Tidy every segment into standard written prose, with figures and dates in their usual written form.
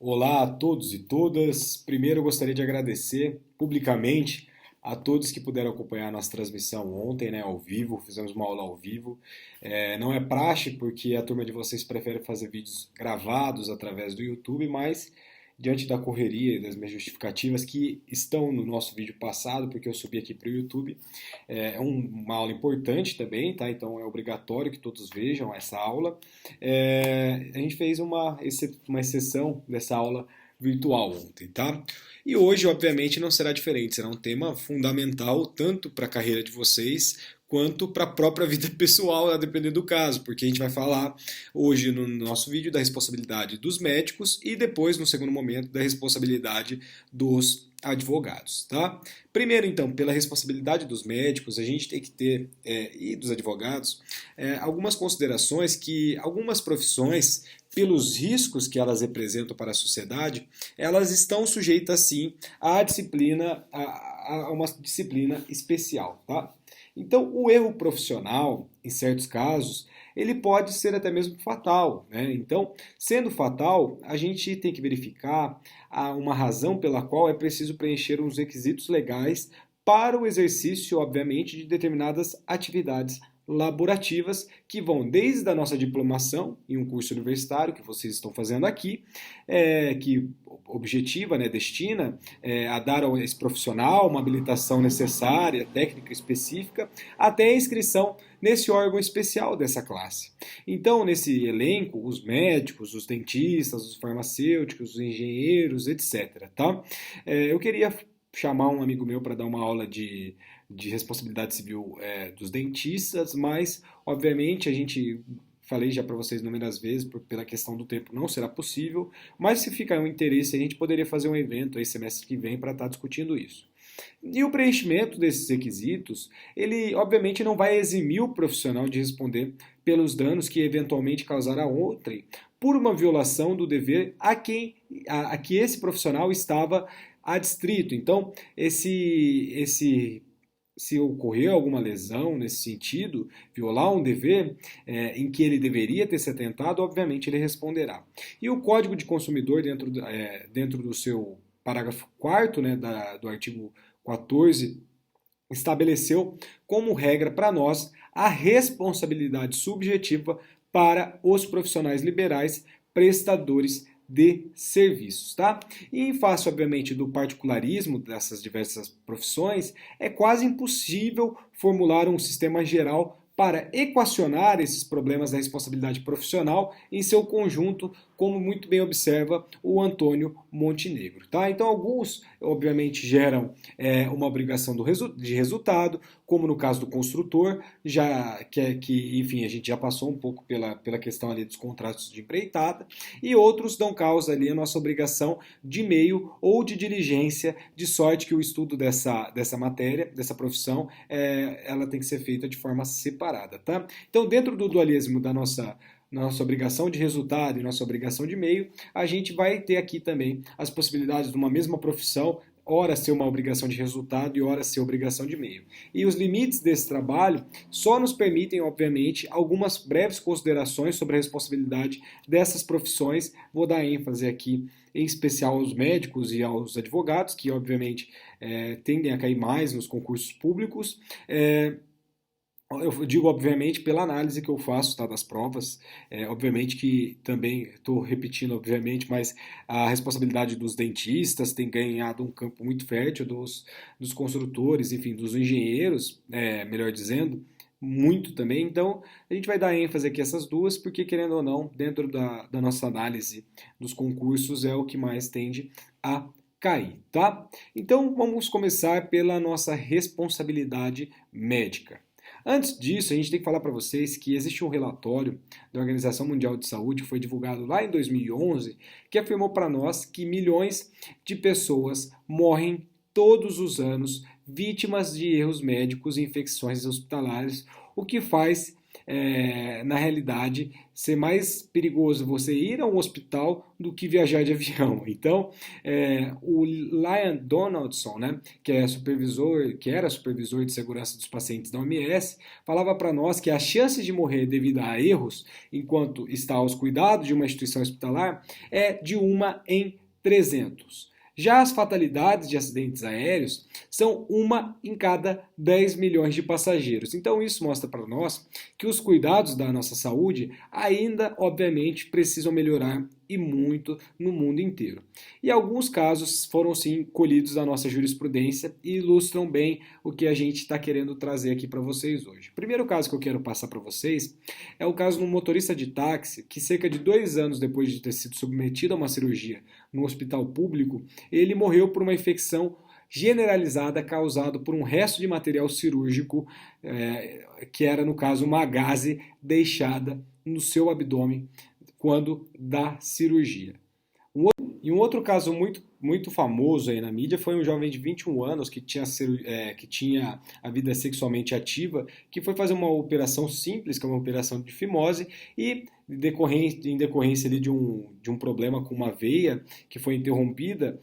Olá a todos e todas. Primeiro eu gostaria de agradecer publicamente a todos que puderam acompanhar a nossa transmissão ontem, né, ao vivo. Fizemos uma aula ao vivo. Não é praxe porque a turma de vocês prefere fazer vídeos gravados através do YouTube, mas diante da correria e das minhas justificativas que estão no nosso vídeo passado, porque eu subi aqui para o YouTube, uma aula importante também, tá? Então é obrigatório que todos vejam essa aula. A gente fez uma exceção dessa aula virtual ontem, tá? E hoje, obviamente, não será diferente, será um tema fundamental tanto para a carreira de vocês quanto para a própria vida pessoal, a depender do caso, porque a gente vai falar hoje no nosso vídeo da responsabilidade dos médicos e depois, no segundo momento, da responsabilidade dos advogados, tá? Primeiro, então, pela responsabilidade dos médicos, a gente tem que ter, e dos advogados, algumas considerações que algumas profissões, pelos riscos que elas representam para a sociedade, elas estão sujeitas, sim, a uma disciplina especial, tá? Então, o erro profissional, em certos casos, ele pode ser até mesmo fatal, né? Então, sendo fatal, a gente tem que verificar uma razão pela qual é preciso preencher os requisitos legais para o exercício, obviamente, de determinadas atividades laborativas que vão desde a nossa diplomação em um curso universitário que vocês estão fazendo aqui, que objetiva, né, destina a dar a esse profissional uma habilitação necessária, técnica específica, até a inscrição nesse órgão especial dessa classe. Então, nesse elenco, os médicos, os dentistas, os farmacêuticos, os engenheiros, etc. Tá? Eu queria chamar um amigo meu para dar uma aula de responsabilidade civil dos dentistas, mas, obviamente, a gente falei já para vocês inúmeras vezes, pela questão do tempo não será possível, mas se ficar um interesse, a gente poderia fazer um evento aí semestre que vem para estar discutindo isso. E o preenchimento desses requisitos, ele obviamente não vai eximir o profissional de responder pelos danos que eventualmente causará outrem por uma violação do dever a que esse profissional estava adstrito. Então, se ocorrer alguma lesão nesse sentido, violar um dever em que ele deveria ter se atentado, obviamente ele responderá. E o Código de Consumidor, dentro do seu parágrafo 4º, né, do artigo 14, estabeleceu como regra para nós a responsabilidade subjetiva para os profissionais liberais prestadores de serviços, tá? E em face, obviamente, do particularismo dessas diversas profissões, é quase impossível formular um sistema geral para equacionar esses problemas da responsabilidade profissional em seu conjunto, como muito bem observa o Antônio Montenegro. Tá? Então, alguns, obviamente, geram uma obrigação de resultado, como no caso do construtor, enfim, a gente já passou um pouco pela questão ali dos contratos de empreitada, e outros dão causa ali a nossa obrigação de meio ou de diligência, de sorte que o estudo dessa matéria, dessa profissão, ela tem que ser feita de forma separada. Tá? Então, dentro do dualismo da nossa obrigação de resultado e nossa obrigação de meio, a gente vai ter aqui também as possibilidades de uma mesma profissão, ora ser uma obrigação de resultado e ora ser obrigação de meio. E os limites desse trabalho só nos permitem, obviamente, algumas breves considerações sobre a responsabilidade dessas profissões. Vou dar ênfase aqui, em especial aos médicos e aos advogados, que, obviamente, tendem a cair mais nos concursos públicos. Eu digo, obviamente, pela análise que eu faço, tá, das provas. Obviamente que também estou repetindo, obviamente, mas a responsabilidade dos dentistas tem ganhado um campo muito fértil, dos construtores, enfim, dos engenheiros, melhor dizendo, muito também. Então, a gente vai dar ênfase aqui a essas duas, porque, querendo ou não, dentro da nossa análise dos concursos, é o que mais tende a cair, tá? Então, vamos começar pela nossa responsabilidade médica. Antes disso, a gente tem que falar para vocês que existe um relatório da Organização Mundial de Saúde que foi divulgado lá em 2011, que afirmou para nós que milhões de pessoas morrem todos os anos vítimas de erros médicos e infecções hospitalares, o que faz na realidade, ser mais perigoso você ir a um hospital do que viajar de avião. Então, o Liam Donaldson, né, que era supervisor de segurança dos pacientes da OMS, falava para nós que a chance de morrer devido a erros enquanto está aos cuidados de uma instituição hospitalar é de 1 em 300. Já as fatalidades de acidentes aéreos são 1 em cada 10 milhões de passageiros. Então isso mostra para nós que os cuidados da nossa saúde ainda, obviamente, precisam melhorar e muito no mundo inteiro. E alguns casos foram sim colhidos da nossa jurisprudência e ilustram bem o que a gente está querendo trazer aqui para vocês hoje. O primeiro caso que eu quero passar para vocês é o caso de um motorista de táxi que cerca de 2 anos depois de ter sido submetido a uma cirurgia no hospital público, ele morreu por uma infecção generalizada causada por um resto de material cirúrgico, que era, no caso, uma gaze deixada no seu abdômen quando da cirurgia. E um outro caso muito famoso aí na mídia foi um jovem de 21 anos que tinha a vida sexualmente ativa, que foi fazer uma operação simples, que é uma operação de fimose, e em decorrência ali de um problema com uma veia que foi interrompida,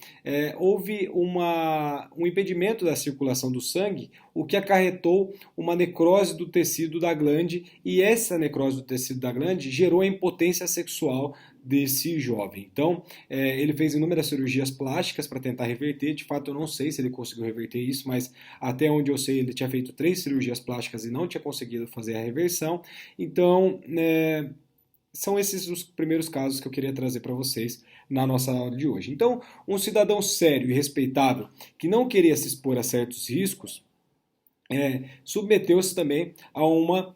houve um impedimento da circulação do sangue, o que acarretou uma necrose do tecido da glande, e essa necrose do tecido da glande gerou a impotência sexual desse jovem. Então, ele fez inúmeras cirurgias plásticas para tentar reverter. De fato, eu não sei se ele conseguiu reverter isso, mas até onde eu sei, ele tinha feito 3 cirurgias plásticas e não tinha conseguido fazer a reversão. Então, são esses os primeiros casos que eu queria trazer para vocês na nossa aula de hoje. Então, um cidadão sério e respeitável que não queria se expor a certos riscos, submeteu-se também a uma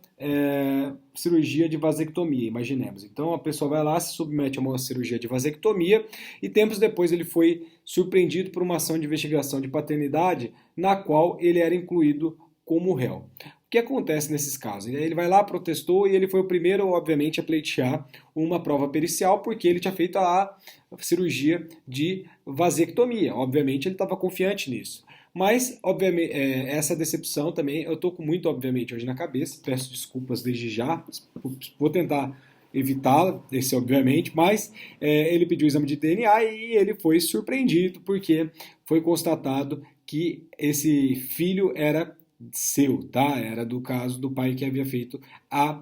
cirurgia de vasectomia, imaginemos. Então a pessoa vai lá, se submete a uma cirurgia de vasectomia e tempos depois ele foi surpreendido por uma ação de investigação de paternidade na qual ele era incluído como réu. O que acontece nesses casos? Ele vai lá, protestou e ele foi o primeiro, obviamente, a pleitear uma prova pericial porque ele tinha feito a cirurgia de vasectomia. Obviamente ele estava confiante nisso. Mas, obviamente, essa decepção também eu estou com muito, obviamente, hoje na cabeça. Peço desculpas desde já. Vou tentar evitá-la, esse obviamente, mas ele pediu o exame de DNA e ele foi surpreendido porque foi constatado que esse filho era seu, tá? Era do caso do pai que havia feito a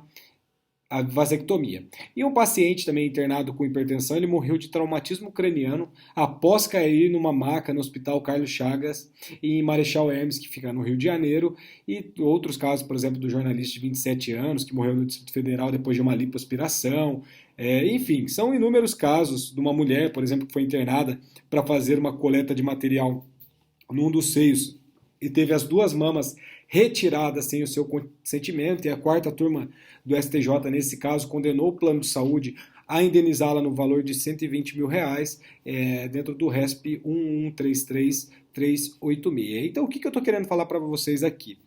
vasectomia. E um paciente também internado com hipertensão, ele morreu de traumatismo craniano após cair numa maca no Hospital Carlos Chagas, em Marechal Hermes, que fica no Rio de Janeiro, e outros casos, por exemplo, do jornalista de 27 anos, que morreu no Distrito Federal depois de uma lipoaspiração. Enfim, são inúmeros casos de uma mulher, por exemplo, que foi internada para fazer uma coleta de material num dos seios e teve as 2 mamas retiradas sem o seu consentimento, e a 4ª turma do STJ, nesse caso, condenou o plano de saúde a indenizá-la no valor de R$120 mil, dentro do RESP 1133386. Então, o que eu estou querendo falar para vocês aqui?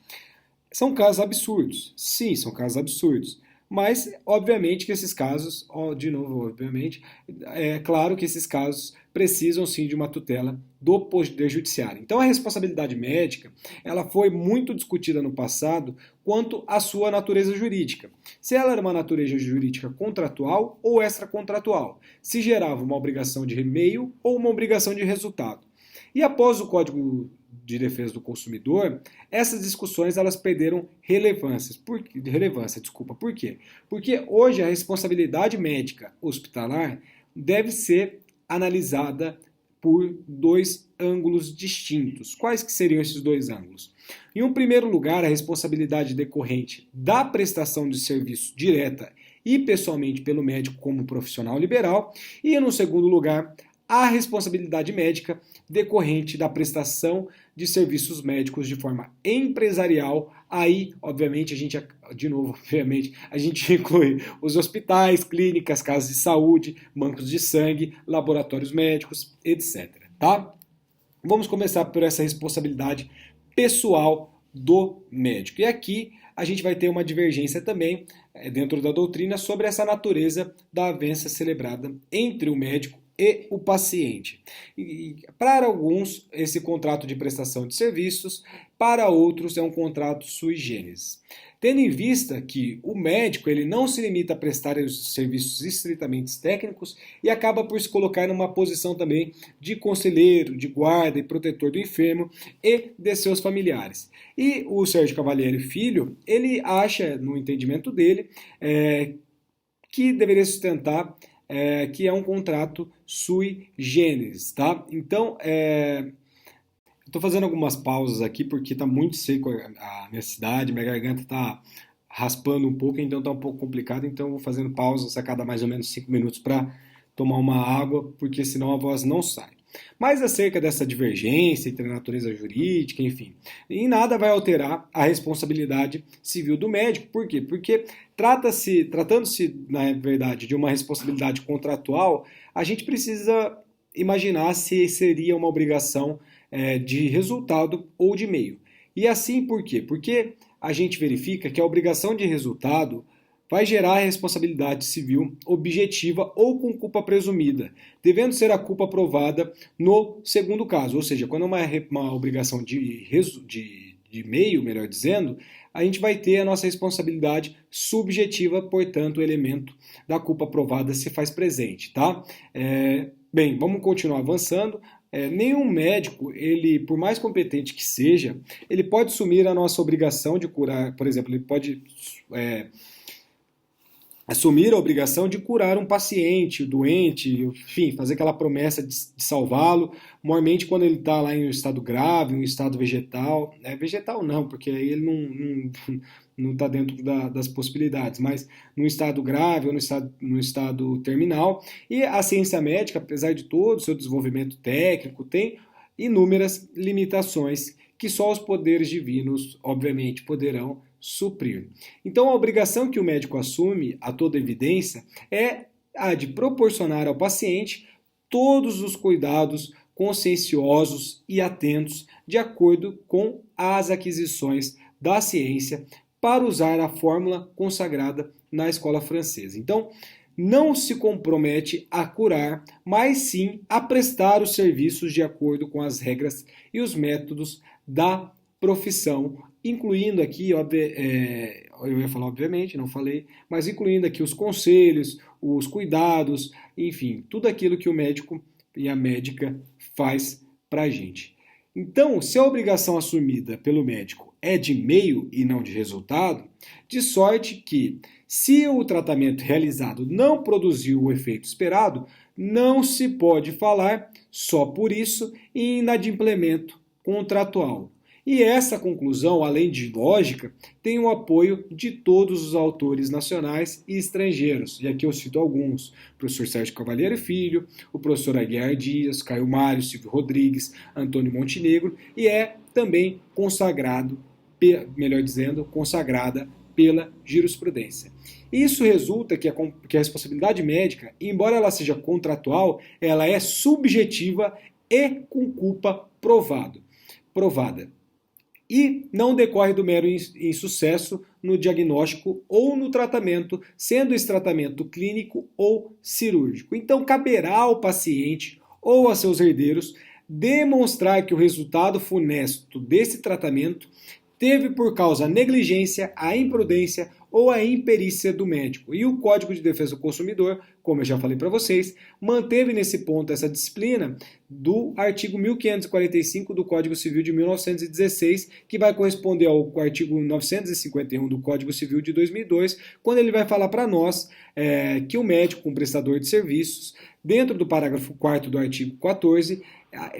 São casos absurdos. Sim, são casos absurdos. Mas, obviamente, que esses casos, de novo, obviamente, é claro que esses casos precisam sim de uma tutela do Poder Judiciário. Então, a responsabilidade médica, ela foi muito discutida no passado quanto à sua natureza jurídica. Se ela era uma natureza jurídica contratual ou extracontratual, se gerava uma obrigação de meio ou uma obrigação de resultado. E após o Código de Defesa do Consumidor, essas discussões elas perderam relevância. Por quê? Porque hoje a responsabilidade médica hospitalar deve ser analisada por 2 ângulos distintos. Quais que seriam esses 2 ângulos? Em um primeiro lugar, a responsabilidade decorrente da prestação de serviço direta e pessoalmente pelo médico como profissional liberal, e no segundo lugar, a responsabilidade médica decorrente da prestação de serviços médicos de forma empresarial. Aí, obviamente, a gente inclui os hospitais, clínicas, casas de saúde, bancos de sangue, laboratórios médicos, etc. Tá? Vamos começar por essa responsabilidade pessoal do médico. E aqui a gente vai ter uma divergência também dentro da doutrina sobre essa natureza da avença celebrada entre o médico e o paciente. E, para alguns, esse contrato de prestação de serviços, para outros é um contrato sui generis. Tendo em vista que o médico ele não se limita a prestar os serviços estritamente técnicos e acaba por se colocar numa posição também de conselheiro, de guarda e protetor do enfermo e de seus familiares. E o Sérgio Cavalieri Filho, ele acha, no entendimento dele, que deveria sustentar que é um contrato sui generis, tá? Então, estou fazendo algumas pausas aqui porque está muito seco a minha cidade, minha garganta está raspando um pouco, então está um pouco complicado, então eu vou fazendo pausas a cada mais ou menos 5 minutos para tomar uma água, porque senão a voz não sai. Mas acerca dessa divergência entre a natureza jurídica, enfim, em nada vai alterar a responsabilidade civil do médico. Por quê? Porque tratando-se, na verdade, de uma responsabilidade contratual, a gente precisa imaginar se seria uma obrigação de resultado ou de meio. E assim por quê? Porque a gente verifica que a obrigação de resultado vai gerar responsabilidade civil objetiva ou com culpa presumida, devendo ser a culpa provada no segundo caso. Ou seja, quando é uma obrigação de meio, melhor dizendo, a gente vai ter a nossa responsabilidade subjetiva, portanto, o elemento da culpa provada se faz presente, tá? Bem, vamos continuar avançando. Nenhum médico, ele, por mais competente que seja, ele pode assumir a nossa obrigação de curar, por exemplo, ele pode assumir a obrigação de curar um paciente, doente, enfim, fazer aquela promessa de salvá-lo, normalmente quando ele está lá em um estado grave, em um estado vegetal, vegetal não, porque aí ele não está dentro das possibilidades, mas num estado grave ou no estado terminal. E a ciência médica, apesar de todo o seu desenvolvimento técnico, tem inúmeras limitações que só os poderes divinos, obviamente, poderão suprir. Então, a obrigação que o médico assume, a toda evidência, é a de proporcionar ao paciente todos os cuidados conscienciosos e atentos de acordo com as aquisições da ciência para usar a fórmula consagrada na escola francesa. Então, não se compromete a curar, mas sim a prestar os serviços de acordo com as regras e os métodos da profissão, incluindo aqui, eu ia falar obviamente, não falei, mas incluindo aqui os conselhos, os cuidados, enfim, tudo aquilo que o médico e a médica faz para a gente. Então, se a obrigação assumida pelo médico é de meio e não de resultado, de sorte que, se o tratamento realizado não produziu o efeito esperado, não se pode falar, só por isso, em inadimplemento contratual. E essa conclusão, além de lógica, tem o apoio de todos os autores nacionais e estrangeiros. E aqui eu cito alguns: o professor Sérgio Cavalieri Filho, o professor Aguiar Dias, Caio Mário, Silvio Rodrigues, Antônio Montenegro, e é também consagrado, melhor dizendo, consagrada pela jurisprudência. Isso resulta que a responsabilidade médica, embora ela seja contratual, ela é subjetiva e com culpa provada. E não decorre do mero insucesso no diagnóstico ou no tratamento, sendo esse tratamento clínico ou cirúrgico. Então, caberá ao paciente ou a seus herdeiros demonstrar que o resultado funesto desse tratamento teve por causa a negligência, a imprudência ou a imperícia do médico. E o Código de Defesa do Consumidor, como eu já falei para vocês, manteve nesse ponto essa disciplina do artigo 1545 do Código Civil de 1916, que vai corresponder ao artigo 951 do Código Civil de 2002, quando ele vai falar para nós que o médico, um prestador de serviços, dentro do parágrafo 4º do artigo 14,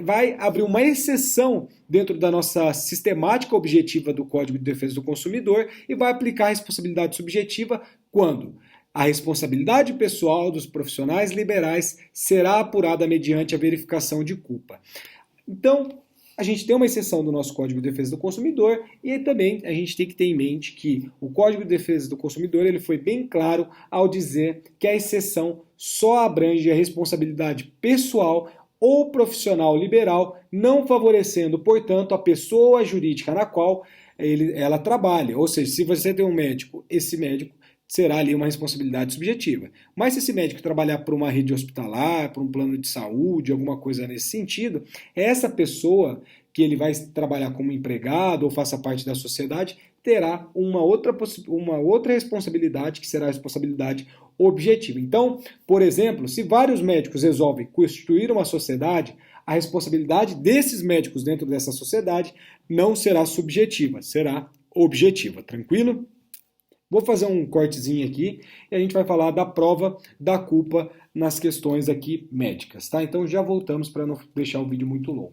vai abrir uma exceção dentro da nossa sistemática objetiva do Código de Defesa do Consumidor e vai aplicar a responsabilidade subjetiva quando a responsabilidade pessoal dos profissionais liberais será apurada mediante a verificação de culpa. Então, a gente tem uma exceção do nosso Código de Defesa do Consumidor e também a gente tem que ter em mente que o Código de Defesa do Consumidor ele foi bem claro ao dizer que a exceção só abrange a responsabilidade pessoal ou profissional liberal, não favorecendo, portanto, a pessoa jurídica na qual ela trabalha. Ou seja, se você tem um médico, esse médico será ali uma responsabilidade subjetiva. Mas se esse médico trabalhar por uma rede hospitalar, por um plano de saúde, alguma coisa nesse sentido, essa pessoa que ele vai trabalhar como empregado ou faça parte da sociedade terá uma outra responsabilidade, que será a responsabilidade objetiva. Então, por exemplo, se vários médicos resolvem constituir uma sociedade, a responsabilidade desses médicos dentro dessa sociedade não será subjetiva, será objetiva. Tranquilo? Vou fazer um cortezinho aqui e a gente vai falar da prova da culpa nas questões aqui médicas, tá? Então já voltamos para não deixar o vídeo muito longo.